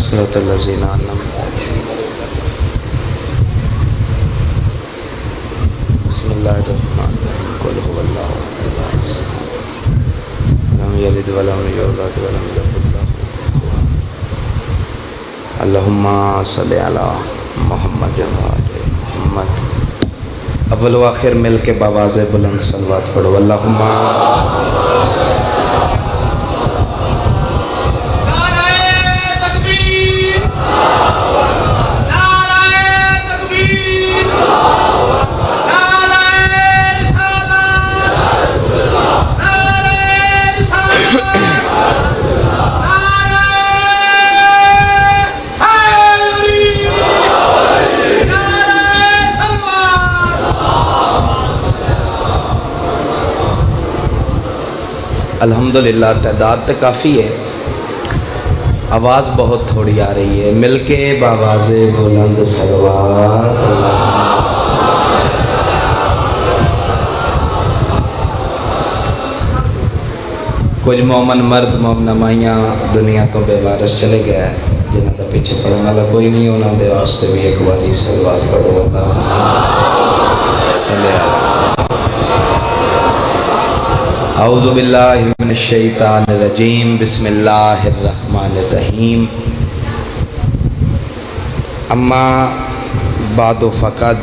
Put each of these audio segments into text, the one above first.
सिरातल्लज़ीना अन्अमता बिस्मिल्लाहिर्रहमानिर्रहीम कुल हुवल्लाहु अहद लम यलिद वलम यूलद वलम यकुल लहू अल्लाहुम्मा सल्लि अला मुहम्मद व आले मुहम्मद। अव्वल व आखिर मिल के बावाज़े बुलंद सलवात पढ़ो। अल्लाहुम्मा अल्हम्दुलिल्लाह तादाद तो काफ़ी है, आवाज़ बहुत थोड़ी आ रही है। मिलके बावाज़े बुलंद सलवात। कुछ मोमन मर्द मोमना माइयां दुनिया तो बेवारस चले गए, जिन्हों का पिछे पढ़ने वाला कोई नहीं, उन्होंने वास्ते भी एक बारी सलवात पढ़ो। औज़ु बिल्लाहि मिनश शैतानिर रजीम बिस्मिल्लाहिर रहमानिर रहीम। अम्मा बादु फ़क़द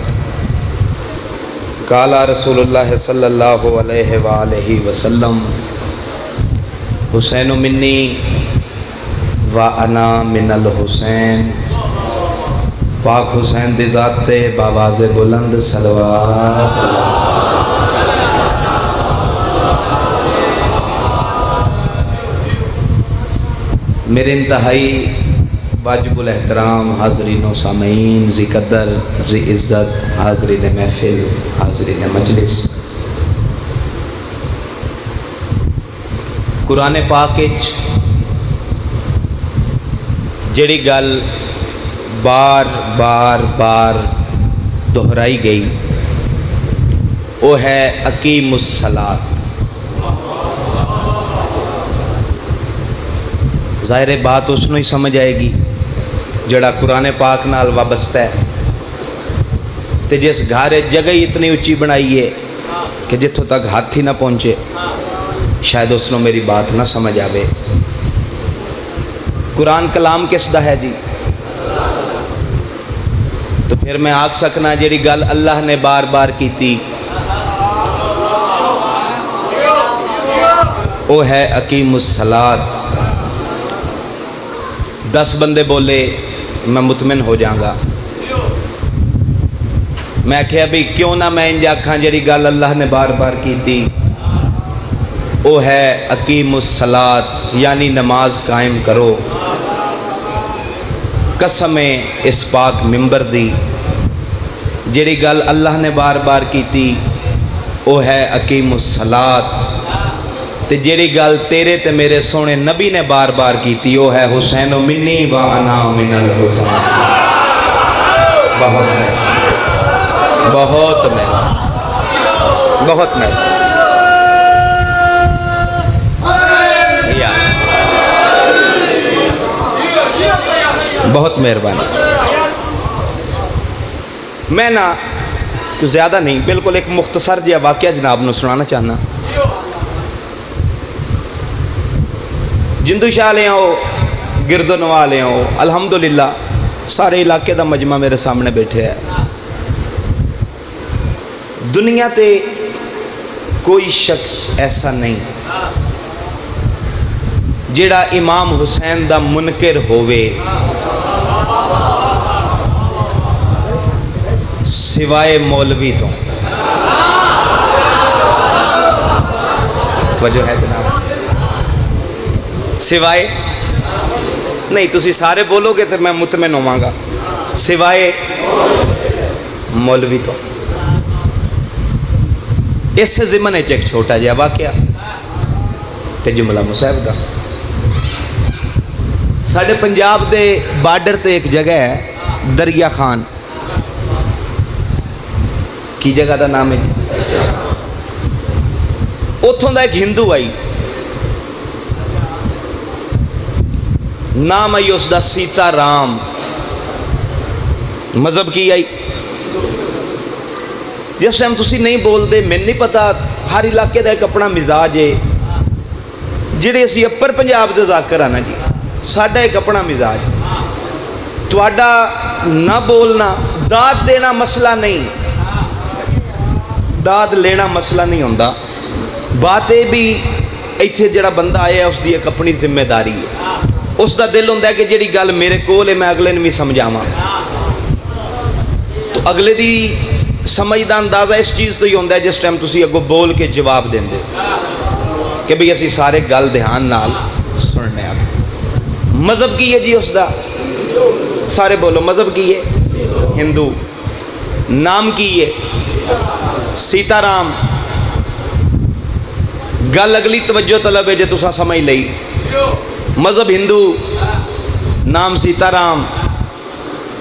क़ाला रसूलुल्लाह सल्लल्लाहु अलैहि व आलिहि वसल्लम हुसैनु मिन्नी व अना मिनल हुसैन। पाक हुसैन दी ज़ाते बावाज़े बुलंद सलवात। मेरे इंतहाई वाजिबुल एहतराम हाज़रीन व सामीन, ज़ी कदर ज़ी इज़्ज़त हाज़रीन महफिल हाज़रीन मजलिस, कुरान पाक जिहड़ी गल बार बार बार दोहराई गई वो है अकीमुस्सलात। ज़ाहिर बात उसनों ही समझ आएगी जड़ा कुरान पाक नाल वाबस्ता है, तो जिस घर जगह ही इतनी उच्ची बनाई है कि जिथों तक हाथ ही ना पहुँचे, शायद उसनों मेरी बात ना समझ आवे। कुरान कलाम किसदा है जी? तो फिर मैं आख सकना जिहड़ी गल अल्लाह ने बार बार की वो है अकीमुस्सलात। 10 बंदे बोले मैं मुतमिन हो जाऊंगा। मैं आख्या भी क्यों ना मैं इंज आखा जिहड़ी गल अल्लाह ने बार बार की वो है अकीमुस्सलात, यानी नमाज कायम करो। कसम इस पाक मिंबर दी जिहड़ी गल अल्लाह ने बार बार की वो है अकीमुस्सलात, ते जिहड़ी गल तेरे ते मेरे सोने नबी ने बार बार की वो है हुसैन मिन्नी व अना मिनल हुसैन। बहुत है, बहुत में, बहुत में बहुत मेहरबानी। मैं ना तो ज़्यादा नहीं, बिल्कुल एक मुख्तसर जिहा वाक़या जनाब नूं सुनाना चाहना। जिंदू शाह ले आओ, गिरदोनवा ले आओ, अल्हम्दुलिल्लाह सारे इलाके का मजमा मेरे सामने बैठे है। दुनिया ते कोई शख्स ऐसा नहीं जिहड़ा इमाम हुसैन दा मुनकिर होवे सिवाय मौलवी तो। वजह है जनाब, सिवाय नहीं, तुसी सारे बोलोगे तो मैं मुतमिन होवांगा, सिवाय मौलवी तो। इस ज़िमन एक छोटा जिहा वाक़या ते जुमला मुसाहिब दा। साढ़े पंजाब दे बार्डर ते एक जगह है दरिया खान, की जगह का नाम है जी? उतों का एक हिंदू आई, नाम आई उसका सीता राम। मजहब की आई। जिस टाइम तुसी नहीं बोलते, मैनू नहीं पता, हर इलाके का एक अपना मिजाज है। जिहड़े असी अपर पंजाब के जाकर आना जी, साडा एक अपना मिजाज। तुहाडा ना बोलना, दाद देना मसला नहीं, दाद लेना मसला नहीं होंदा। बात यह भी इत्थे जिहड़ा बंदा आया उसकी एक अपनी जिम्मेदारी है। उसका दिल होंदा है कि जिहड़ी गल मेरे कोल है मैं अगले नूं भी समझावां। तो अगले दी समझ का अंदाज़ा इस चीज़ तो ही होंदा है जिस टाइम तुसी अगों बोल के जवाब देंदे कि भाई असी सारे गल ध्यान नाल सुनने। मज़हब की है जी उसका? सारे बोलो, मज़हब की है? हिंदू। नाम की है? सीताराम। गल अगली तवज्जो तलब है जो तुसा समझ लई। मज़हब हिंदू, नाम सीताराम,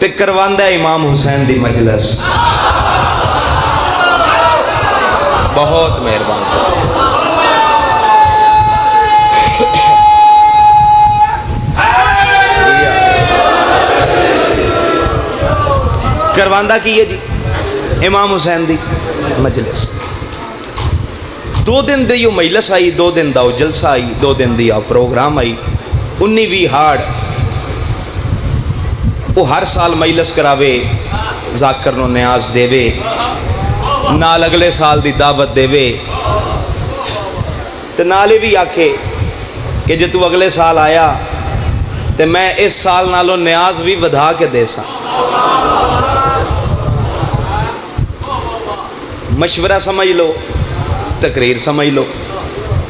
ते करवांदा इमाम हुसैन दी मजलिस। बहुत मेहरबान। करवांदा की है जी? इमाम हुसैन दी मजलिस। 2 दिन दी मजलिस आई, 2 दिन का जलसा आई, 2 दिन की प्रोग्राम आई। 19-20 हाड़ वो हर साल मजलिस करावे, जाकर नो न्याज देवे, नाल अगले साल की दावत देवे, तो नाल ये भी आखे कि जो तू अगले साल आया तो मैं इस साल नालों न्याज भी वधा के दे सा। मशवरा समझ लो, तकरीर समझ लो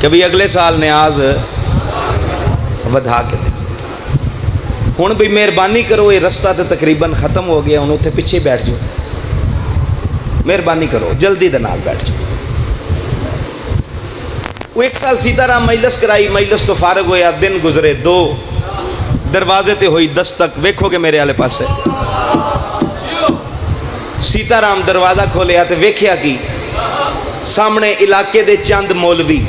कि भाई अगले साल न्याज वधा के दे। हुण भी मेहरबानी करो, ये रस्ता तो तकरीबन ख़त्म हो गया, हुण उत्थे पिछे बैठ जाओ, मेहरबानी करो, जल्दी दे नाल बैठ जाओ। वो 1 साल सीताराम मजलिस कराई, मजलिस तो फारग होया, दिन गुजरे 2, दरवाजे ते हुई दस्तक, वेखोगे मेरे आले पासे। सीताराम दरवाज़ा खोलिया तो वेख्या कि सामने इलाके दे चंद मौलवी,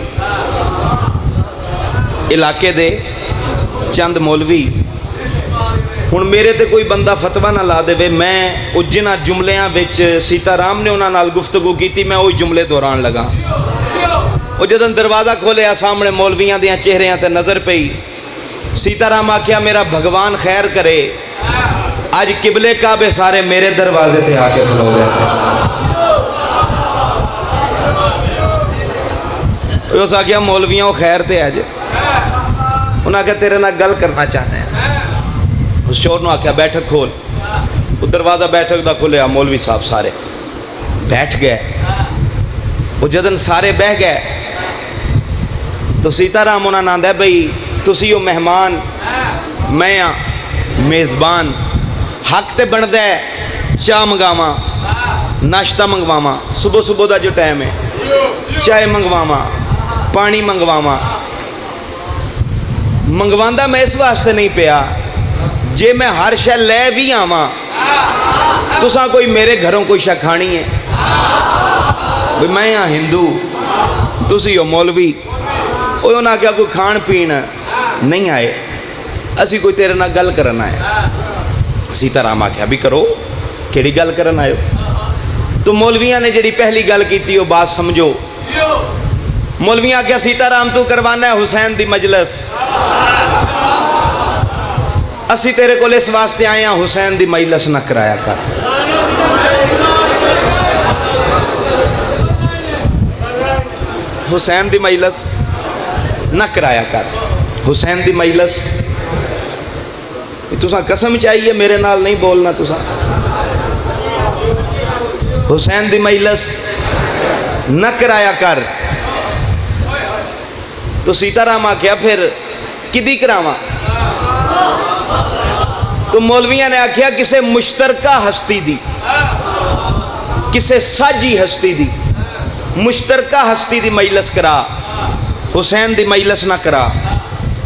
इलाके दे चंद मौलवी। हुण मेरे ते कोई बंदा फतवा ना ला दे, मैं जिन्हां जुमलियां विच सीताराम ने उन्हां नाल गुफ्तगू की, मैं वही जुमले दोहरान लगा। वो जदों दरवाज़ा खोलिया, सामने मौलवियां दियां चेहरियां ते नज़र पई। सीताराम आख्या, मेरा भगवान खैर करे, अज किबले काबे सारे मेरे दरवाजे ते आके खलो गए। उस आख्या, मौलवियां खैर ते अज। उन्हें आख्या, तेरे नाल गल करना चाहते हैं। उस शोर ने आख्या, बैठक खोल। वो दरवाज़ा बैठक का खुलिया, मौलवी साहब सारे बैठ गए। वो जदन सारे बह गए तो सीताराम उन्होंने आंदा, बई तुसी हो मेहमान, मैं हाँ मेज़बान, हक तो बनता है चाह मंगावा, नाश्ता मंगवावा, सुबह सुबह का जो टाइम है, चाय मंगवावा, पानी मंगवावा। मंगवांदा मैं इस वास्ते नहीं पिया, जे मैं हर शै लै भी आवा, तुसा कोई मेरे घरों कोई शै खानी है। भी मैं हाँ हिंदू, तुसी हो मौलवी। उन्होंने आख्या, कोई खान पीन नहीं आए, असी कोई तेरे नाल गल करन आए। सीताराम आख्या, भी करो, केड़ी गल करन आयो? तो मौलवियां ने जिहड़ी पहली गल की वो बात समझो। मौलवियां आख्या, सीताराम तू करवाना है हुसैन दी मजलिस, असी तेरे को इस वास्ते आए हैं, हुसैन दी मजलिस न कराया कर। हुसैन दी मजलिस न कराया कर। हुसैन दी मजलिस, तुसा कसम चाहिए मेरे नाल नहीं बोलना तुसा। हुसैन दी मजलिस न कराया कर। तो सीताराम आख्या, फिर किदी करावा? तो मौलवियां ने आख्या, किसे मुश्तरका हस्ती दी, किसे साझी हस्ती दी, मुश्तरका हस्ती दी मजलिस करा, हुसैन दी मजलिस ना करा।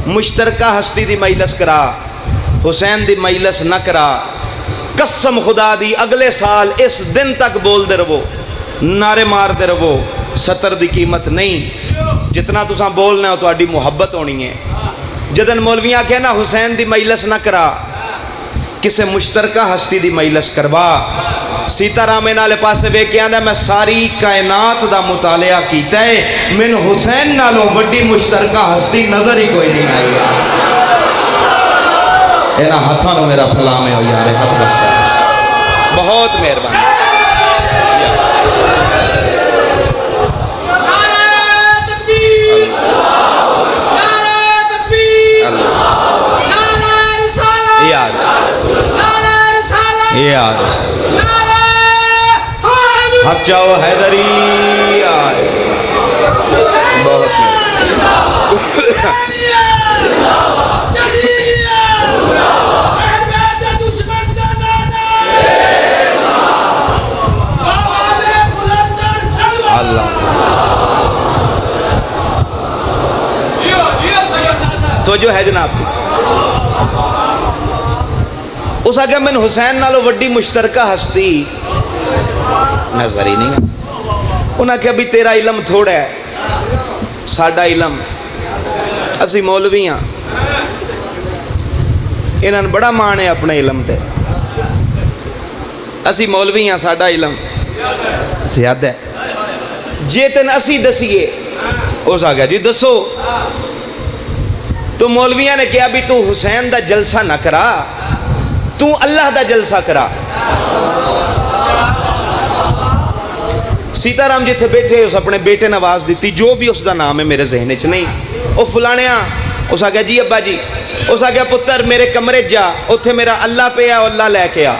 मुश्तरका हस्ती दी मजलिस करा, हुसैन दी मजलिस ना करा। कसम खुदा दी, अगले साल इस दिन तक बोलते रहो, नारे मारते रहो, 70 की कीमत नहीं। जितना तुसा बोलना है तुहाडी मुहब्बत होनी है। जदन मौलवियां आख्या ना हुसैन दी मजलिस ना करा, किसे मुश्तरका हस्ती दी मजलिस करवा। सीताराम नाले पासे वे के आंदा मैं सारी कायनात दा मुतालिया कीता है, मैनू हुसैन नालों वड्डी मुश्तरका हस्ती नजर ही कोई नहीं आई। इन्हां हाथों नूं मेरा सलाम है यार, हाथ बस कर, बहुत मेहरबानी। हक जाओ हैदरी आए, बहुत अल्लाह। तो जो है जनाब उस आगे मैंने हुसैन नालों वड्डी मुश्तरका हस्ती नजर ही नहीं। उन्हें आख्या भी तेरा इलम थोड़ा है, साडा इलम, असी मौलवी हाँ, इन्होंने बड़ा मान है अपने इलम ते, असी मौलवी हाँ, साडा इलम ज्यादा है। जे तेन असी दसीए, उस आ गया जी दसो। तो मौलविया ने कहा भी तू हुसैन दा जलसा ना करा, तू अल्लाह दा जलसा करा। सीताराम जिथे बैठे उस अपने बेटे ने आवाज़ दी, जो भी उसका नाम है मेरे जहन च नहीं, वो फलाणिया। उस आ गया जी अब्बा जी, उस आ गया पुत्र मेरे कमरे जा, उत्थे मेरा अल्लाह पे आ, अल्लाह लैके आ।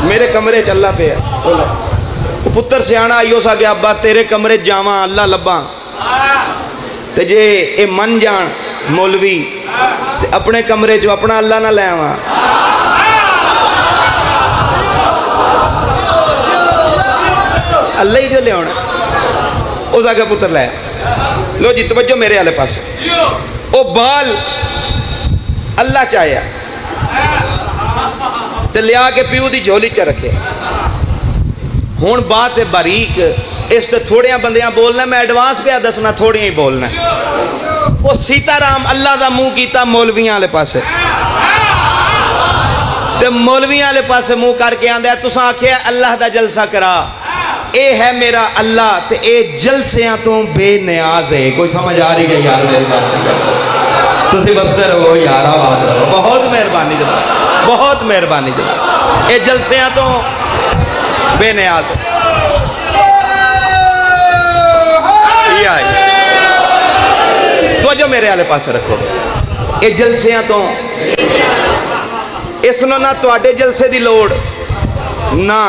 मेरे कमरे च अल्लाह पे है। पुत्र सियाना आई, उस आ गया अब्बा तेरे कमरे जावा अल्लाह लब्बा। ते जे ये मन जान मौलवी ते अपने कमरे चो अपना अल्लाह ना लै आवा। अल्लाह ही जो लिया उस आगे पुत्र लै। लो जी तवज्जो मेरे आले पास, ओ बाल अल्लाह चाया ते लिया के प्यू की झोली च रखे। हुण बात है बारीक, इस ते थोड़िया बंदियां बोलना, मैं एडवांस पे दसना, थोड़िया ही बोलना। वो सीताराम अल्लाह का मुंह किया मौलवियां वाले पासे, ते मौलवियां वाले पासे मुंह करके आंदा तुसां आखिया अल्लाह का जलसा करा, ये है मेरा अल्लाह, ते ये जलसियां तो बेनियाज है। कोई समझ आ रही है यार मेरी बात? तुसीं बसते रहो यार, आवाज रहो। बहुत मेहरबानी जनाब, बहुत मेहरबानी जनाब, ये जलसियां तो बेनियाज है। तो जो मेरे आले पास रखो, ये जलसियां तो इसनों ना तुहाडे जलसे की लोड़, ना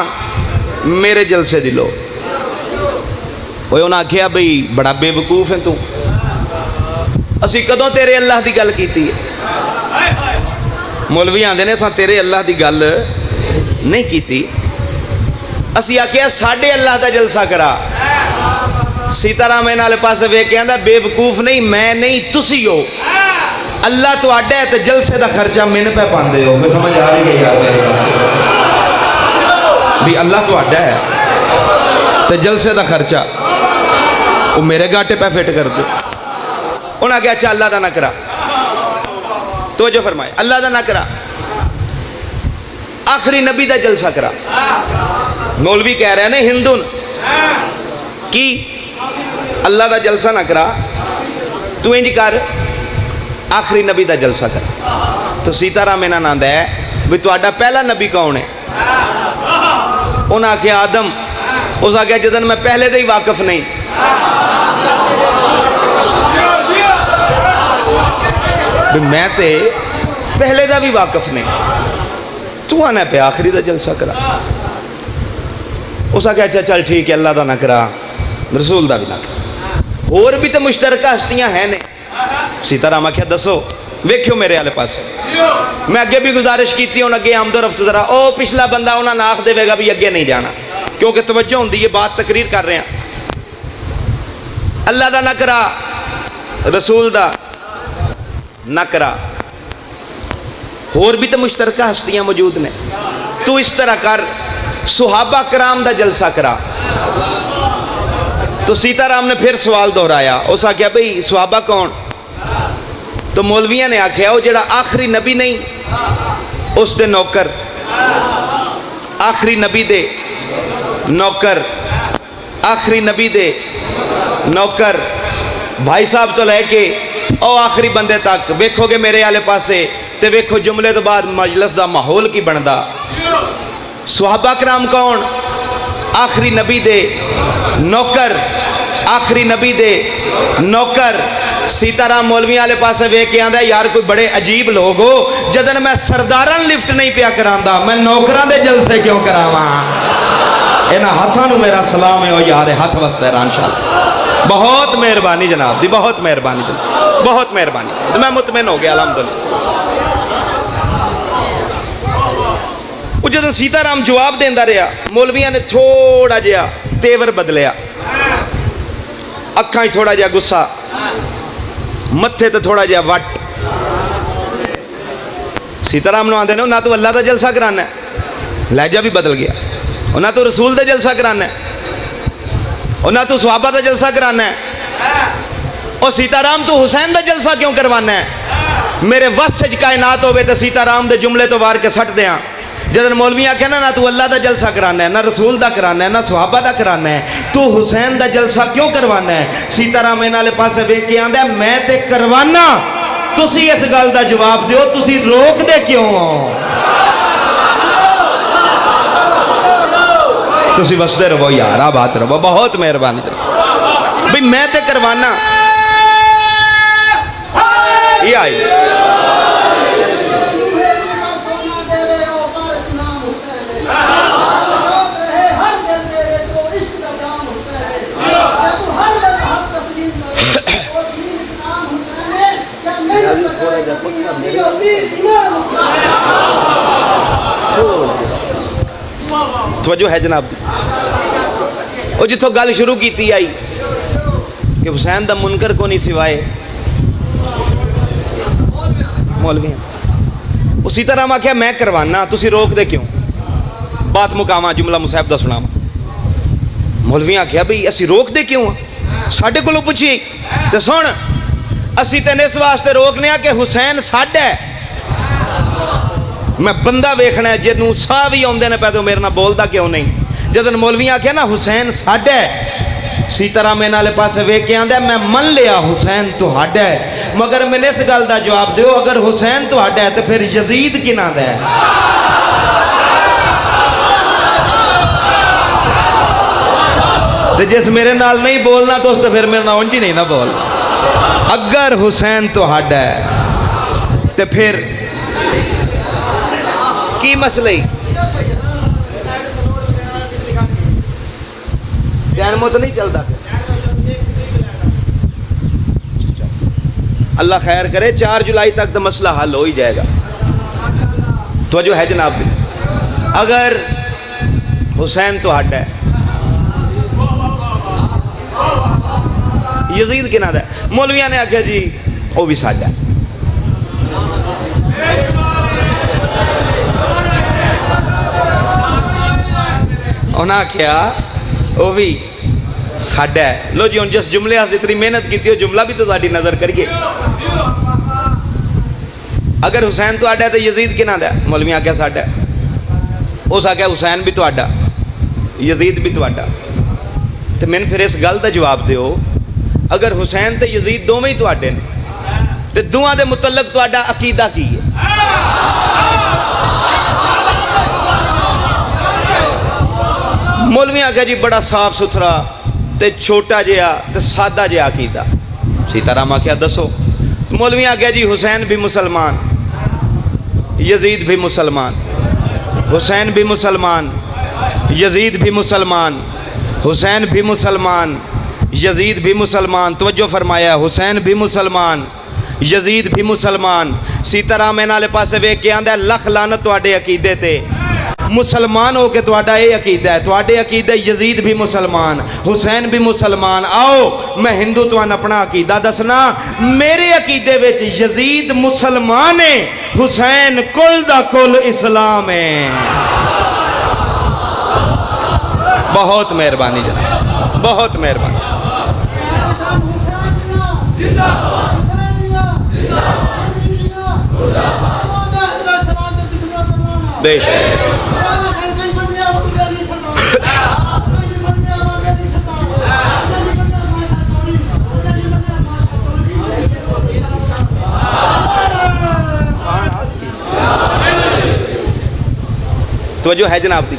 मेरे जलसे की लोड़। वो उन्हें आख्या बई बड़ा बेवकूफ है तू, असी कदों तेरे अल्लाह की गल की है? मौलवी आंदे ने असां तेरे अल्लाह की गल नहीं की, असी आख्या साडे अल्लाह का जलसा करा। सीताराम नाले पास वेख के आंदा बेवकूफ नहीं मैं नहीं तुसी हो, अल्लाह तुहाडा है, तो जलसे का खर्चा मैंने पे पांदे हो। मैं समझ आ रही है यार मेरी भी अल्लाह तुहाडा है, तो जलसे का खर्चा वो मेरे गाटे पे फिट कर दो। उन्हें आख्या अच्छा अल्लाह का ना करा, तो जो फरमाए अल्लाह का ना करा, आखिरी नबी का जलसा करा। मौलवी कह रहे हैं ने हिंदू की अल्लाह का जलसा ना करा, तू इंज कर आखिरी नबी का जलसा कर। तो सीताराम इन्होंने आंदा है भी तुहाडा पहला नबी कौन है? उन्हें आख्या आदम। उस आख्या जदन मैं पहले तो ही वाकफ नहीं, भी मैं तो पहले का भी वाकफ नहीं, तू आना पे आखिरी का जलसा करा। उस आख्या अच्छा चल ठीक है अल्लाह का ना करा, रसूल का भी ना करा, होर भी तो मुश्तरका हस्तियां हैं ने। सीताराम आख्या दसो, वेख्यो मेरे आले पास, मैं अगे भी गुजारिश की थी, अगे आमदो रफ्त जरा ओ पिछला बंदा उन्होंने आख देगा भी अगे नहीं जाना, क्योंकि तवज्जो होंदी है, बात तकरीर कर रहे हैं। अल्लाह का ना करा, रसूल का ना करा, होर भी तो मुश्तरका हस्तियां मौजूद ने। तू इस तरह कर, सुहाबा कराम का जलसा करा, तो सीताराम ने फिर सवाल दोहराया। उस आख्या भाई सहाबा कौन? तो मौलविया ने आख्या वो जड़ा आखिरी नबी नहीं उसके नौकर, आखिरी नबी दे नौकर, आखिरी नबी दे नौकर, भाई साहब तो लैके और आखिरी बंदे तक वेखोगे मेरे आले पासे तो वेखो जुमले तो बाद मजलिस का माहौल की बनता। सहाबा कराम कौन? आखिरी नबी दे नौकर, आखिरी नबी दे नौकर। सीताराम मौलवी आले पासे वेख के आंदा यार कोई बड़े अजीब लोग हो, जदन मैं सरदारां लिफ्ट नहीं पिया करांदा मैं नौकरां दे जलसे क्यों करावां? इन्हां हत्थां नूं मेरा सलाम है। ओ यार हथ वसदा रानशाल, बहुत मेहरबानी जनाब दी, बहुत मेहरबानी जनाब, बहुत मेहरबानी। मैं मुतमिन हो गया अलहमदुलिल्लाह। जो सीताराम जवाब देंदा रहा मौलविया ने थोड़ा जिहा तेवर बदलिया, अखां थोड़ा जिहा गुस्सा, मत्थे तो थोड़ा जिहा वट। सीताराम आंदे ने ना तो अल्लाह का जलसा कराना है, लहजा भी बदल गया, और ना तो रसूल का जलसा कराना है, और ना तो सहाबा का जलसा कराना है, और सीताराम तू हुसैन का जलसा क्यों करवाना है? मेरे वस च कायनात होवे तो सीताराम के जुमले तो वार के सट दें। जदन मौलवी आख्या ना तू अल्लाह का जलसा कराना है, ना रसूल का कराना है, ना सहाबा का कराना है, तू हुसैन का जलसा क्यों करवाना है? सीताराम इन्हां वाले पासे वेख के आंदा मैं ते करवाना, तुसी इस गल का जवाब दिओ, तुसी रोकदे क्यों हो? तुसी वसदे रहो यार, आबाद रहो, बहुत मेहरबानी भाई, मैं ते करवाना। ये आई तवज्जो है जनाब दी। और जिथों गल शुरू की आई कि हुसैन दा मुनकर को नहीं सिवाए मौलवी, वो सीताराम आख्या मैं करवाना, तुसी रोक दे क्यों? बात मुकावा, जुमला मुसाहब दा सुनावा। मौलवी आख्या भाई असी रोक दे क्यों? साडे कोलों पुछी तो सुन, असी तेन इस वास्ते रोकने कि हुसैन साडा है, मैं बंदा वेखना है जिन्हों साह भी आते हैं पै तो मेरे नाल बोलता क्यों नहीं? जदन मौलवी आख्या ना हुसैन साडा है, सीताराम इन्हां वाले पासे वेख के आंदा मैं मन लिया हुसैन तुहाडा है, मगर मैंने इस गल का जवाब दो अगर हुसैन तुहाडा है तो फिर यजीद किन्हां दा है? तो जिस मेरे नाल नहीं बोलना तो उस तो फिर मेरे नाल उंज ही नहीं ना बोल। अगर हुसैन तुहाडा है तो फिर की मसले? ध्यान मत नहीं चलता। अल्लाह खैर करे 4 जुलाई तक तो मसला हल हो ही जाएगा। तो जो है जनाब, अगर हुसैन तो हट है, यजीद किना दा? मौलविया ने आख्या जी वो भी साडा है। उन्हें आख्या वो भी साडा है। लो जी हम जिस जुमले इतनी मेहनत की जुमला भी तो साड़ी नजर करिए। अगर हुसैन तो आडा है तो यजीद किना दा? मौलवी आख्या साडा है। उस आख्या हुसैन भी तो आडा, यजीद भी तो आडा। तो मैंने फिर इस गल का जवाब दो, अगर हुसैन तो यजीद दोवें ही तो आडे ने तो दोवां दे मुतल्लक तो आडा अकीदा की है? मौलवी आख्या जी बड़ा साफ सुथरा ते छोटा जिहा ते सादा जिहा अकीदा। सीताराम आख्या दसो? मौलवी आख्या जी हुसैन भी मुसलमान, यजीद भी मुसलमान, हुसैन भी मुसलमान, यजीद भी मुसलमान, हुसैन भी मुसलमान, यजीद भी मुसलमान। तवज्जो फरमाया, हुसैन भी मुसलमान, यजीद भी मुसलमान। सीताराम इन्हां वाले पासे वेख के आंदा लख लानत तुहाडे अकीदे ते, मुसलमान हो के तुहाडा ये अकीदा है, तुहाडे अकीदे यजीद भी मुसलमान, हुसैन भी मुसलमान। आओ मैं हिंदू तुहानू अपना अकीदा दसना, मेरे अकीदे विच यजीद मुसलमान है, हुसैन कुल दा कुल इस्लाम है। बहुत मेहरबानी जनाब, बहुत मेहरबानी। बेशक तवज्जो है जनाब दी।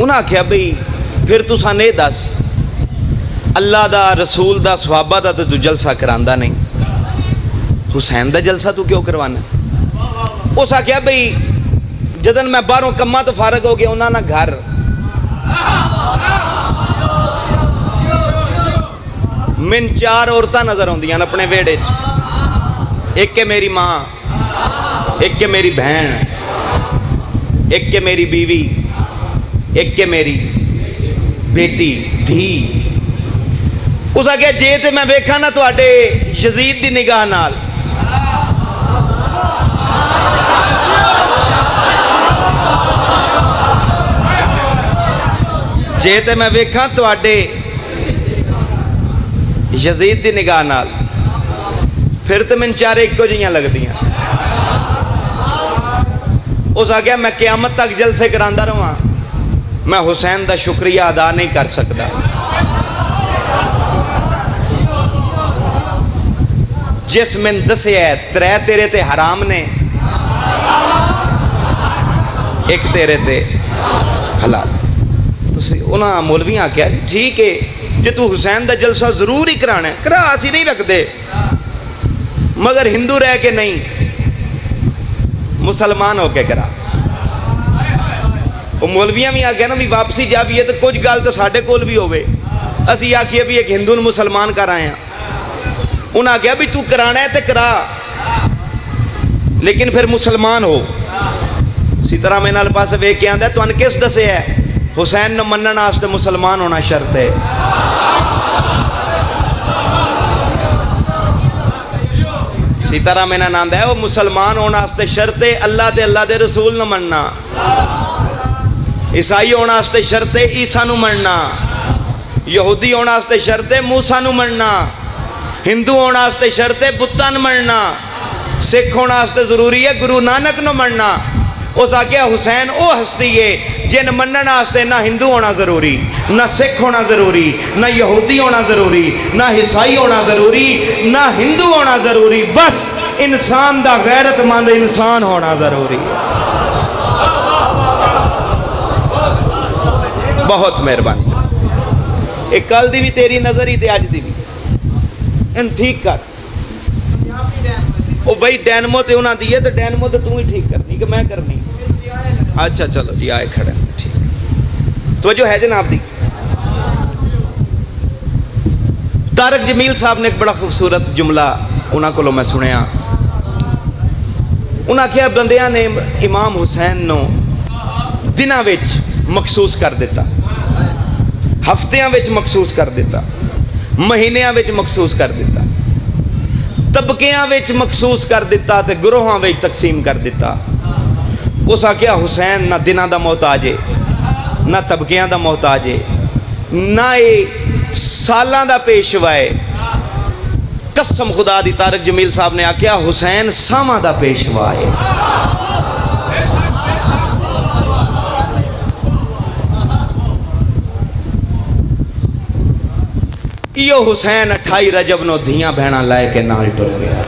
उन्हें आख्या बई फिर तू सानू ये दस अल्लाह दा रसूल दा सहाबा दा तो तू जलसा करांदा नहीं, हुसैन दा जलसा तू क्यों करवाना? उस आख्या बई जदन मैं बाहरों कम्मा तो फारग हो गया उन्होंने घर मैन 4 औरतां नजर आउंदियां अपने वेड़े च। एक है मेरी माँ, एक के मेरी बहन, एक के मेरी बीवी, एक के मेरी बेटी धी। उस आख्या जे तो मैं वेखा ना तुहाडे यजीद दी निगाह नाल जे तो मैं वेखा तुहाडे यजीद दी निगाह नाल फिर तो मैनूं चारे इक्को जिहियां लगदियां। उस आख्या मैं क़यामत तक जलसे करांदा रहां, मैं हुसैन का शुक्रिया अदा नहीं कर सकता। जिस मैंने दसिया 3 तेरे ते हराम ने, एक तेरे ते हलाल। उन्होंने मौलवियां आख्या ठीक है जे तू हुसैन का जलसा जरूर ही कराना है करा, असी नहीं रखते, मगर हिंदू रह के नहीं मुसलमान होके करा। वो मौलवियां भी आख्या ना भी वापसी जा भी है तो कुछ गल तो साढ़े कोल भी होवे, असी आखिए भी एक हिंदू मुसलमान कर आए हैं। उन्हें आख्या भी तू कराना है तो करा लेकिन फिर मुसलमान हो। इसी तरह मेरे नाल पास वेख के आंदा तुहानू किस दसे है हुसैन नूं मनण वास्ते मुसलमान होना शर्त है। इसी तरह मेरा नाम है वो मुसलमान होने वास्ते शर्त है अल्लाह ते अल्लाह दे रसूल न मनना, ईसाई होने वास्ते शर्त है ईसा नूं मनना, यहूदी होने वास्ते शर्त है मूसा नूं मनना, हिंदू होने वास्ते शर्त है बुत्तां नूं मनना, सिख होने वास्ते जरूरी है गुरु नानक नूं मनना। उस आख्या हुसैन वो हस्ती है जिन मनण वास्ते ना हिंदू होना जरूरी, ना सिख होना जरूरी, ना यहूदी होना जरूरी, ना ईसाई होना जरूरी, ना हिंदू होना जरूरी, बस इंसान दा गैरतमंद इंसान होना जरूरी। बहुत मेहरबानी। एक कल दी भी तेरी नजर ही ते अज दी भी इन ठीक कर। ओ भाई डैनमो ते उन्हां दी है तो डैनमो तो तू ही ठीक करनी कि मैं करनी? अच्छा चलो जी आए खड़े ठीक। तो जो है जनाब दी तारक जमील साहब ने एक बड़ा खूबसूरत जुमला उन्होंने को मैं सुनिया। उन्हें आख्या बंदियां ने इमाम हुसैन नो दिनां विच मखसूस कर दिता, हफ्तियां विच मखसूस कर दिता, महीनियां विच मखसूस कर दिता, तबकियां विच मखसूस कर दिता ते गुरोहां विच तकसीम कर दिता। उस आख्या हुसैन ना दिनां दा मोहताज है, ना तबकियां दा मोहताज है, ना ये सालां दा पेशवा है। कसम खुदा दी तारक जमील साहब ने आख्या हुसैन सावां दा पेशवा है। यो हुसैन 28 रजब नो धियां बहना लै के नाल टुर गया।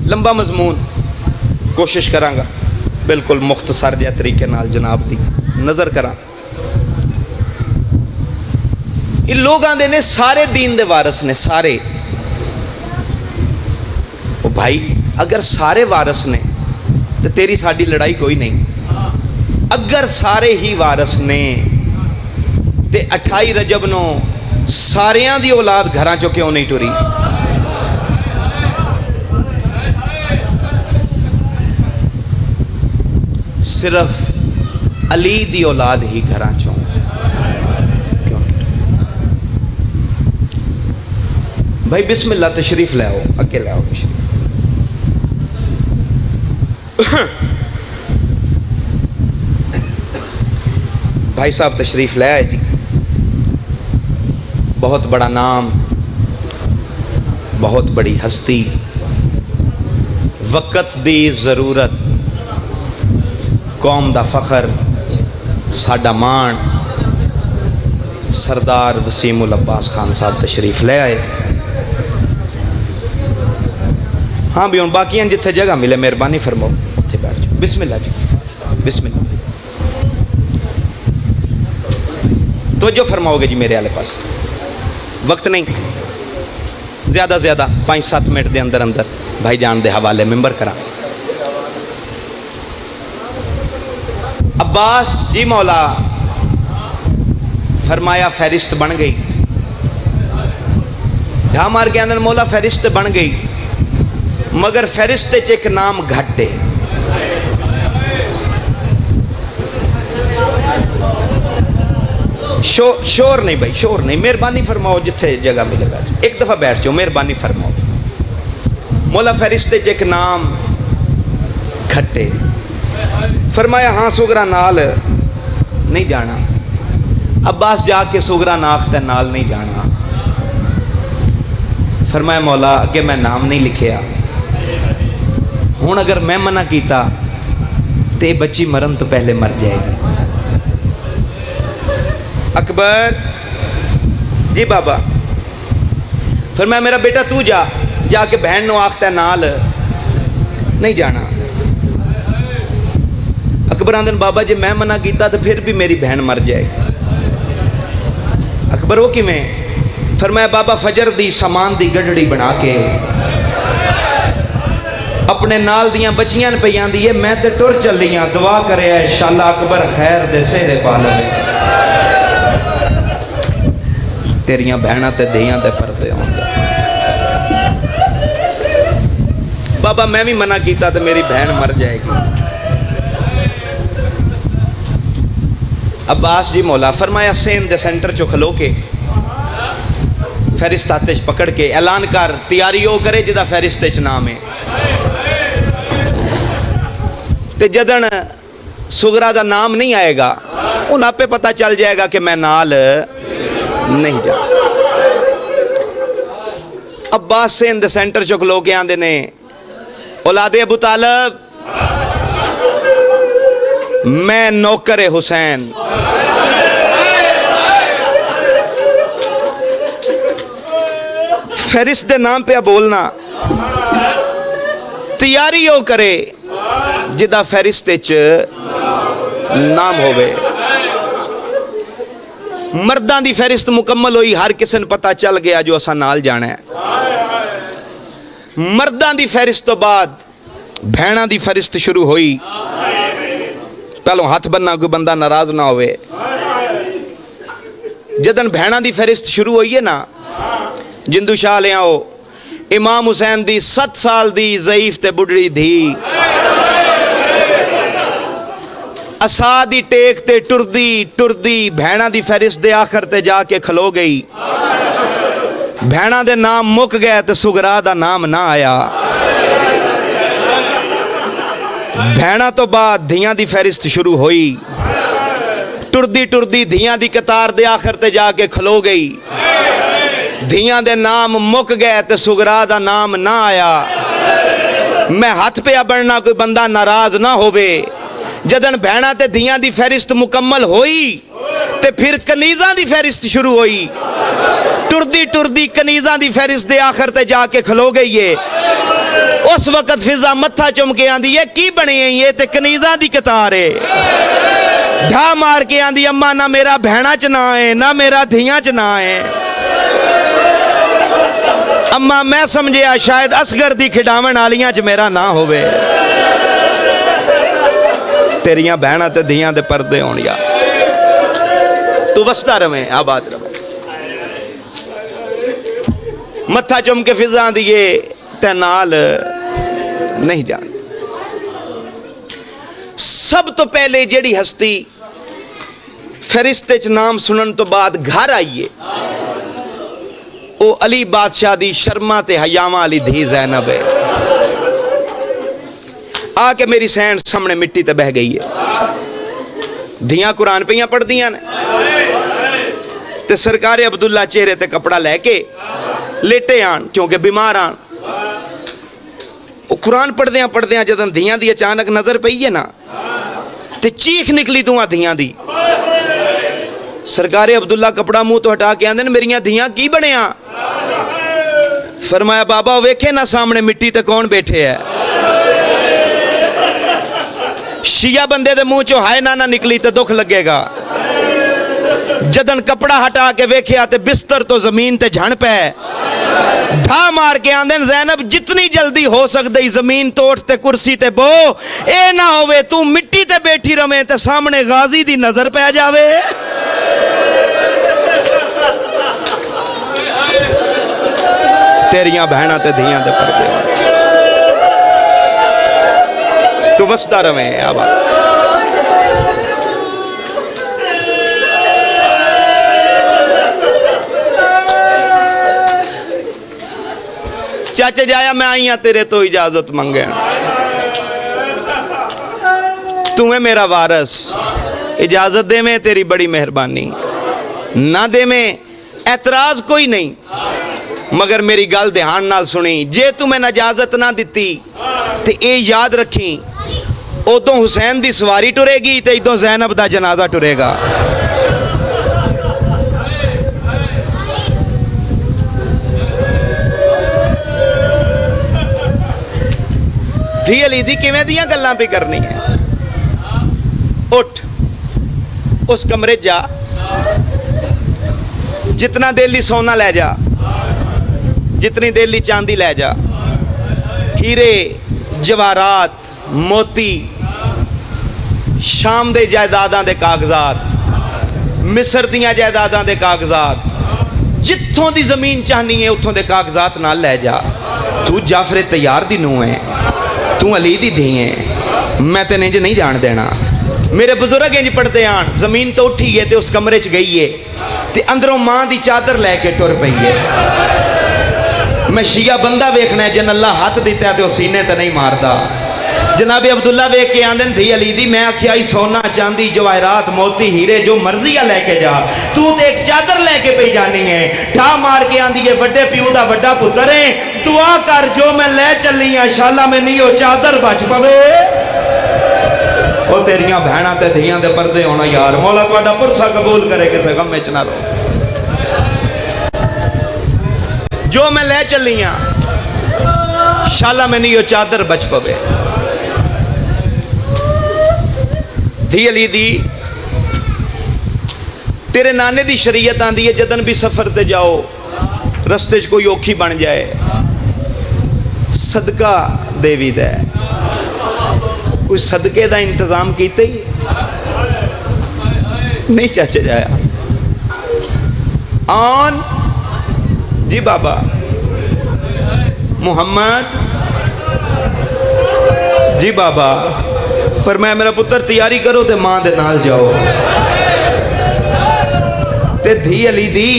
लंबा मजमून कोशिश करांगा बिल्कुल मुख्तसर जिहा तरीके नाल जनाब दी नज़र करा। ये लोग आंदे ने सारे दीन दे वारस ने सारे। ओ भाई अगर सारे वारस ने तो तेरी साडी लड़ाई कोई नहीं। अगर सारे ही वारस ने ते 28 रजब नो सारियां दी औलाद घरां चों क्यों नहीं टुरी? सिर्फ अली दी औलाद ही घरां चों क्यों? भाई बिस्मिल्लाह तशरीफ ले आओ, अगे ले आओ तशरीफ। भाई साहब तशरीफ़ ले आए जी। बहुत बड़ा नाम, बहुत बड़ी हस्ती, वक़्त दी ज़रूरत, कौम दा फ़ख्र, साडा मान, सरदार वसीमुल अब्बास खान साहब तशरीफ़ ले आए। हाँ भी हूँ बाकियां जिथे जगह मिले मेहरबानी फरमाओ उत्थे बैठ जाओ। बिस्मिल्लाह जी, बिस्मिल्लाह। तो जो फरमाओगे जी मेरे आले पास, वक्त नहीं, ज़्यादा से ज़्यादा 5-7 मिनट के अंदर अंदर भाई जान दे हवाले मेंबर करा। अब्बास जी मौला फरमाया फहरिस्त बन गई। ढा मार के अंदर मौला फहरिस्त बन गई, मगर फहरिस्त च एक नाम घट है। शोर नहीं भाई, शोर नहीं, मेहरबानी फरमाओ जिथे जगह मिले बैठ, एक दफ़ा बैठ जाओ, मेहरबानी फरमाओ। मौला फहरिस्त च एक नाम खट्टे। फरमाया हाँ सुगरा नाल नहीं जाना। अब्बास जाके सुगरा नाख ते नाल नहीं जाना। फरमाया मौला अगे मैं नाम नहीं लिखिया, हुण अगर मैं मना किया तो बच्ची मरन तो पहले मर जाएगी। अकबर जी बाबा फरमाया मेरा बेटा तू जा, जाके बहन नो आखता नाल नहीं जाना। अकबर आंदे बाबा जी मैं मना किया तो फिर भी मेरी बहन मर जाएगी। अकबर वो किवें? फरमाया बाबा फजर दी समान दी गडड़ी बना के अपने नाल दियां बच्चियां पे आंदी है, मैं तो टुर चली हाँ, दुआ करे शाला अकबर खैर दे सेहरे पा लवे। तेरियां बहना ते दियां ते परदे आउंदे। बाबा मैं भी मना किया तो मेरी बहन मर जाएगी। अब्बास जी मौला फरमाया सेन दे सेंटर चो खलो के फहरिस्त हाथ च पकड़ के ऐलान कर, तैयारी वो करे जिदा फहरिस्त च नाम है। ते जदन सुगरा दा नाम नहीं आएगा उन आपे पता चल जाएगा कि मैं नाल नहीं जा। अब्बास सेन दे सेंटर चो खलो के आंदे ने औलादे अबू तालब मैं नौकर हुसैन, फहरिस्त दे नाम पे बोलना, तैयारी हो करे जिदा फहरिस्त नाम होवे। मर्दां दी फहरिस्त मुकम्मल हुई, हर किसी ने पता चल गया जो असा नाल जाना है। मर्दां दी फहरिस्त तो बाद भैणा दी फहरिस्त शुरू हुई। पहलों हाथ बनना कोई बंदा नाराज ना होवे। जदन भैणा दी फहरिस्त शुरू हुई है ना, जिंदू शाह ले आओ इमाम हुसैन दी 7 साल दी ज़ईफ ते बुढ़ड़ी धी असा दी टेक ते टुरदी टुरदी भैणा दी फहरिस्त दे आखिर ते जाके खलो गई। भैणा दे नाम मुक गए तो सुगरा दा नाम ना आया। भैणा तो बाद धियां दी फहरिस्त शुरू हुई। टुरदी टुरदी धियां दी कतार दे आखिर ते जाके खलो गई। धियां दे नाम मुक गए तो सुगरा दा नाम ना आया। मैं हाथ पे बनना कोई बंदा नाराज ना होवे। जदन भैणा ते धियां दी फहरिस्त मुकम्मल हुई ते फिर कनीज़ां दी फहरिस्त शुरू हुई। टुरदी टुरदी कनीज़ां दी फहरिस्त दे आखिर ते जाके खलो गई है। उस वक्त फिजा मत्था चुम के आंदी है की बनी है ते कनीज़ां दी कतार है। ढा मार के आंदी अम्मा ना मेरा भैणा च ना है ना मेरा धियां च ना है। अम्मा मैं समझिया शायद असगर दी खिडावन आलियां च मेरा ना होवे। तेरियां बहना ते धियां दे परदे होण यार। तू वसदा रवे आबाद रवे। मत्था चुम के फिजा दिए ते नाल नहीं जान। सब तो पहले जेड़ी हस्ती फरिश्ते च नाम सुनन तो बाद घर आइए वो अली बादशाह दी शर्मा ते हयावां वाली धी ज़ैनब है। आके मेरी सैन सामने मिट्टी ते बह गई है। धियां कुरान पईयां पढ़दियां ने ते सरकार अब्दुल्ला चेहरे ते कपड़ा लैके लेटे आन क्योंकि बीमार आन। कुरान पढ़द्या पढ़द्या जदन धियां दी अचानक नज़र पई है ना ते चीख निकली दूआं धियां दी। सरकार अब्दुल्ला कपड़ा मुंह तो हटा के आंदे ने मेरियां धियां की बनिया? फरमाया बाबा वेखे ना सामने मिट्टी ते कौन बैठे है। शिया बंदे दे मुंह चो हाय ना निकली तो दुख लगेगा। जदन कपड़ा हटा के वेख्या ते बिस्तर तो जमीन ते झण पे ढा मार के आंदे ज़ैनब जितनी जल्दी हो सकती जमीन तो उठ ते कुर्सी ते बो, ए ना होवे तू मिट्टी ते बैठी रवे ते सामने गाजी दी नजर पै जावे। तेरियां बहना ते धियां दे पर्दे तू बसदा रवे। आबाद चाचे जाया मैं आई हाँ तेरे तो इजाजत मंगे, तू है मेरा वारस, इजाजत दे में तेरी बड़ी मेहरबानी, ना दे में एतराज कोई नहीं, मगर मेरी गल ध्यान नाल सुनी। जे तू मैंने इजाजत ना दिती ते ये याद रखी उदों हुसैन दी सवारी टुरेगी ते इदों ज़ैनब दा जनाजा टुरेगा। धी अली दी किवें दियां गल्लां भी करनी है। उठ उस कमरे जा, जितना देली सोना ले जा, जितनी देली चांदी ले जा, हीरे जवाहरात मोती, शाम दे जायदादां दे कागजात, मिस्र दियां जायदादां दे कागजात, जित्थों दी जमीन चाहनी है उत्थों दे कागजात नाल ले जा। तू जाफरे तैयार दी नूं है, तू अली दी धी है, मैं तेन इंज नहीं जान देना। मेरे बुजुर्ग इंज पढ़ते आन, जमीन तो उठी है तो उस कमरे च गई है ते अंदरों मां दी चादर लैके टुर पई है। मैं शिया बंदा वेखना है जिन अल्लाह हाथ दिता तो सीने ते नहीं मारता। जनाबे अब्दुल्ला वेख के आंदे धी अली दी मैं आख्या सोना चांदी जवाहरात मोती हीरे जो मर्जी आ लैके जा, तू तो एक चादर लैके पई जानी है। ठा मार के आंदी है बड़े प्यू दा बड़ा पुत्र है, दुआ कर जो मैं ले चली हाँ शाला में नहीं हो चादर बच पवे। वो तेरियां बहना ते धियां दे पर्दे होना यार, मौला तुहाडा पुरसा कबूल करे, किसी गम विच ना रहो। जो मैं ले चली हाँ शाला में नहीं हो चादर बच पवे। धी अली दी तेरे नाने दी शरीयत आंदी है जदन भी सफर ते जाओ रस्ते च कोई औखी बन जाए सदका देवी दा, कोई सदके दा इंतजाम कीते ही नहीं। चाचे जाया आन जी बाबा मोहम्मद जी बाबा, फरमाया मेरा पुत्र तैयारी करो ते मां दे नाल जाओ। ते धी अली दी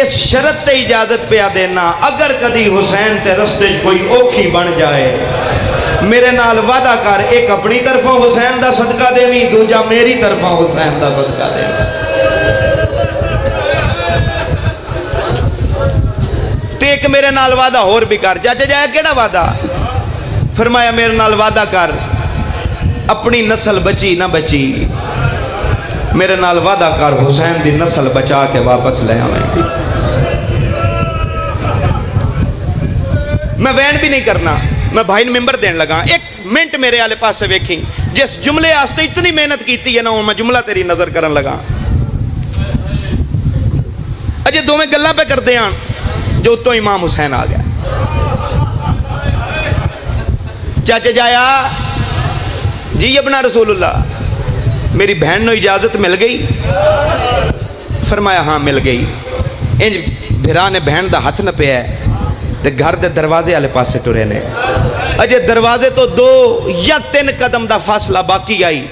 इस शरत ते इजाजत पिया देना, अगर कदी हुसैन ते रस्ते कोई औखी बन जाए मेरे नाल वादा कर, एक अपनी तरफों हुसैन दा सदका देवी, दूजा मेरी तरफों हुसैन दा सदका देवी। ते एक मेरे नाल वादा होर भी कर। चाचा जाया केड़ा वादा? फरमाया मेरे नाल वादा कर, अपनी नस्ल बची ना बची मेरे नाल वादा कर हुसैन दी नस्ल बचा के वापस ले आवेंगी। मैं वैन भी नहीं करना, मैं भाई ने मिंबर देन लगा। एक मिनट मेरे आले पास वेखी, जिस जुमले आस्ते इतनी मेहनत की है ना मैं जुमला तेरी नजर करन लगा। अजे दोवें गल्लां पे करते हैं जो उत्तों इमाम हुसैन आ गया। चाचा जाया जी अपना रसूलुल्लाह, मेरी बहन को इजाजत मिल गई? फरमाया हाँ मिल गई। इंज भिरा ने बहन का हथ नपया ते घर के दरवाजे वाले पासे टुरे ने। अजे दरवाजे तो 2 या 3 कदम का फासला बाकी आई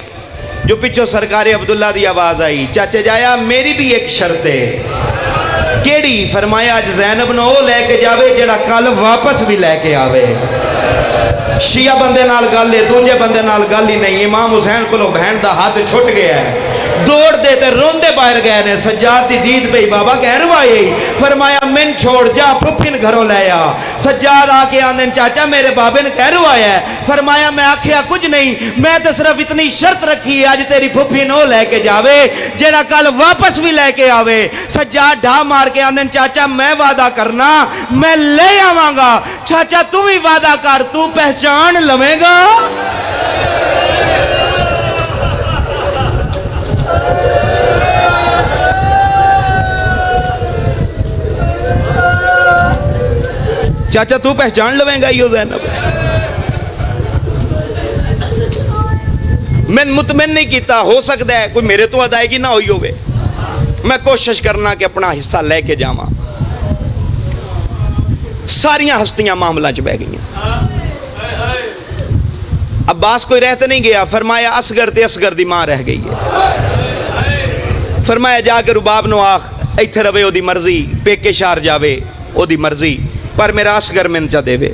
जो पिछों सरकार अब्दुल्ला की आवाज़ आई, चाचे जाया मेरी भी एक शर्त है। केड़ी? फरमाया अज ज़ैनब ने वो लैके जावे जेड़ा कल वापस भी लैके आवे। शिया बंदे नाल गल है, दूजे बंदे नाल गल ही नहीं। इमाम हुसैन को बहन का हाथ छुट गया है। दौड़ते ते रोंदे बाहर गए ने। सज्जाद की दीद पई, बाबा कह रवाए, फरमाया मैन छोड़ जा फुफिन घरों ले आ। सज्जाद आके आंदे चाचा मेरे बाबे ने कह रवाया है। फरमाया मैं आखिया कुछ नहीं, मैं तो सिर्फ इतनी शर्त रखी है अज तेरी फुफिन वो लैके जावे जेड़ा कल वापस भी लैके आवे। सज्जाद ढा मार के आंदे चाचा मैं वादा करना मैं ले आवांगा। चाचा तू भी वादा कर, तू पहचान लवेगा। चाचा तू पहचान लवेगा यो ज़ैनब। मैं मुतमिन नहीं किया, हो सकता है कोई मेरे तो अदायगी ना हुई होवे। मैं कोशिश करना कि अपना हिस्सा लेके जावा। सारियां हस्तियां मामला च बह गई। अब्बास कोई रह तो नहीं गया। फरमाया असगर ते असगर दी मां रह गई है। फरमाया जाके रुबाब नु आख इत्थे रवे, ओदी मर्जी, पेके शार जावे ओदी मर्जी, पर मेरा असगर मैन चा देवे।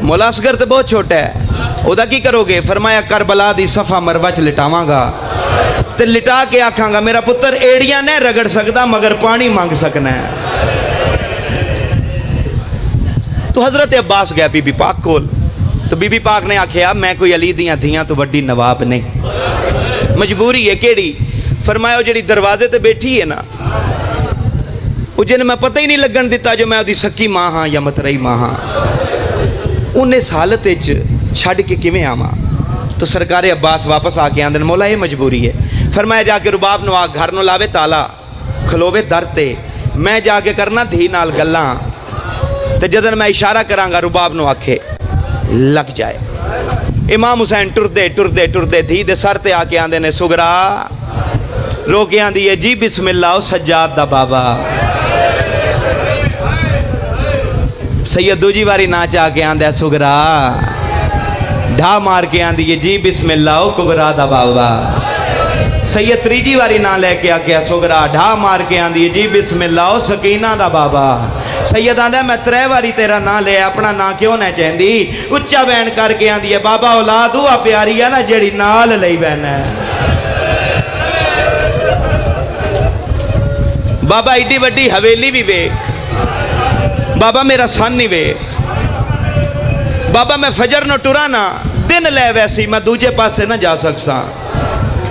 मौला असगर तो बहुत छोटा है, ओदा की करोगे? फरमाया करबला दी सफा मरवा च लिटावांगा ते लिटा के आखांगा मेरा पुत्र एड़ियां नहीं रगड़ सकता मगर पानी मांग सकना है। तो हजरत अब्बास गया बीबी पाक कोल, तो बीबी पाक ने आख्या मैं कोई अली दियां धियां तो वड्डी नवाब नहीं, मजबूरी है केड़ी। फरमाया जी दरवाजे ते बैठी है ना, जिन्हें मैं पता ही नहीं लगन दिता जो मैं उसकी सक्की मां हाँ या मतरई मां हाँ, उन्हें इस हालत छड़ के किवें आवां। तो सरकार अब्बास वापस आके आंदे मौला ये मजबूरी है। फरमाया जाके रुबाब नु आ घर नु लावे ताला, खलोवे दर ते, मैं जाके करना धी नाल गल्लां, ते जदन मैं इशारा करांगा रुबाब नु आखे लग जाए। इमाम हुसैन टुरदे टुरदे टुरदे धी दे सर ते आके आंदे ने सुगरा रोके आंदी है जी बिस्मिल्लाह सज्जाद दा बाबा। सैयद दूजी वारी नाच आके आंदा सुगरा, ढा मार के आंदी है जी बिस्मिल्लाह कुबरा दा बाबा। सैयद तीजी वारी ना लैके आके सुगरा, ढा मार के आंदी है जी बिस्मिल्लाह सकीना दा बाबा। सैयद आंदा मैं 3 वारी तेरा ना ले, अपना ना क्यों ना चाहती, उच्चा बैन करके आंदी है बाबा औलाद हुआ प्यारी है ना जेड़ी नाल लई बैना है। बाबा एडी वड्डी हवेली भी वेख, बाबा मेरा सन नहीं वेख, बाबा मैं फजर न टुरा ना दिन लै वैसी मैं दूजे पासे ना जा सकसा।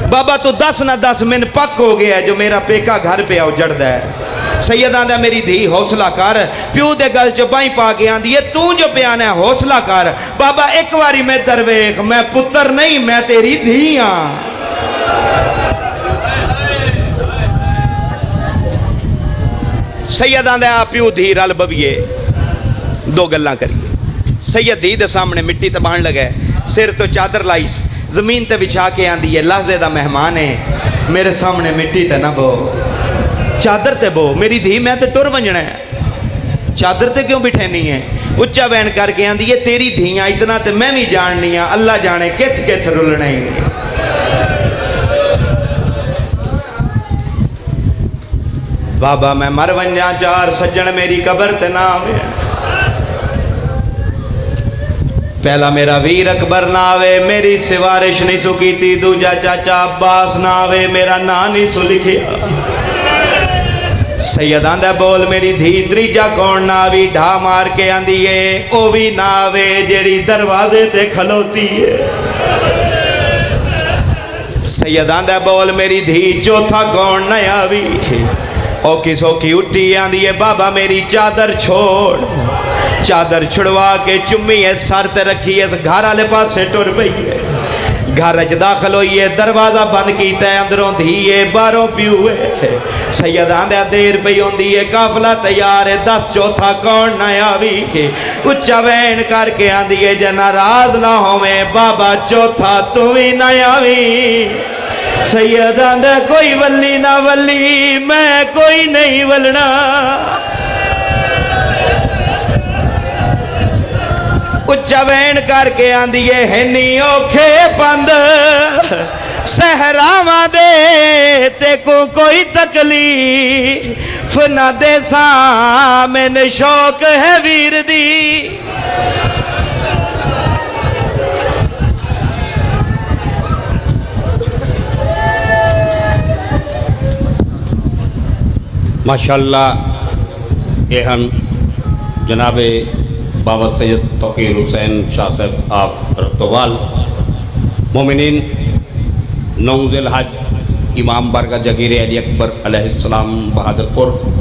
बाबा तू 10 ना 10 मिन पक हो गया जो मेरा पेका घर पे उजड़दा है। सैयद आंदा मेरी धी हौसला कर, प्यू दे गल च बाई पा के आंदी है तू जो प्यान है हौसला कर। बाबा एक बारी मैं दरवेख, मैं पुत्र नहीं मैं तेरी धी हाँ। सैयद आंदा प्यू धी रल बविए, 2 गल्लां करिए। सैयद धी दे सामने मिट्टी तबान लगे, सिर तो चादर लाई जमीन ते बिछा के आंदी है लहजे दा मेहमान है मेरे सामने मिट्टी ते ना बो, चादर ते बो। मेरी धी मैं तो टुर वंजना है, चादर ते क्यों बिठैनी है? उच्चा बैन करके आंदी है तेरी धियां इतना तो मैं भी जाननी है, अल्लाह जाने किथ किथ रुलना ही। बाबा मैं मर वंजा चार सज्जन मेरी कबर ते ना आवे, पहला मेरा वीर अकबर ना आवे मेरी सिवारिश नहीं सु कीती, दूजा चाचा अब्बास ना आवे मेरा ना नहीं सु लिखिया। सैयद आंदा बोल मेरी धी, त्रीजा कौन ना आवी? ढा मार के आंदी है ओ भी ना आवे जेड़ी दरवाजे ते खलोती है। सैयद आंदा बोल मेरी धी, चौथा कौन ना आवी? औखी सौखी उठी आंदी है बाबा मेरी चादर छोड़, चादर छुड़वा के चुम्मी है सर ते रखी है घर वाले पासे टुर पई है। घर च दाखिल होई है दरवाजा बंद किया है, अंदरों धी है बाहरों प्यू है। सैयद आंदा देर पई होंदी है काफला तैयार है, 10 चौथा कौन ना आवी? उच्चा वैन करके आंदी है जे नाराज ना होवे बाबा चौथा तू भी ना आवी। सैयद आंदा कोई वली ना वली मैं कोई नहीं वलना, उच्चा वैन करके आंदी है नी औखे पंद सहरावां दे ते को कोई तकलीफ ना दे सा, मैंने शौक है वीर दी। माशाअल्लाह एहन जनाब बाबा सैयद तौकीर हुसैन शाह साहब आप रफ्तवाल मोमिनीन नौज़िल हज इमाम बारगाह जगीर अली अकबर अलैहिस्सलाम बहादुरपुर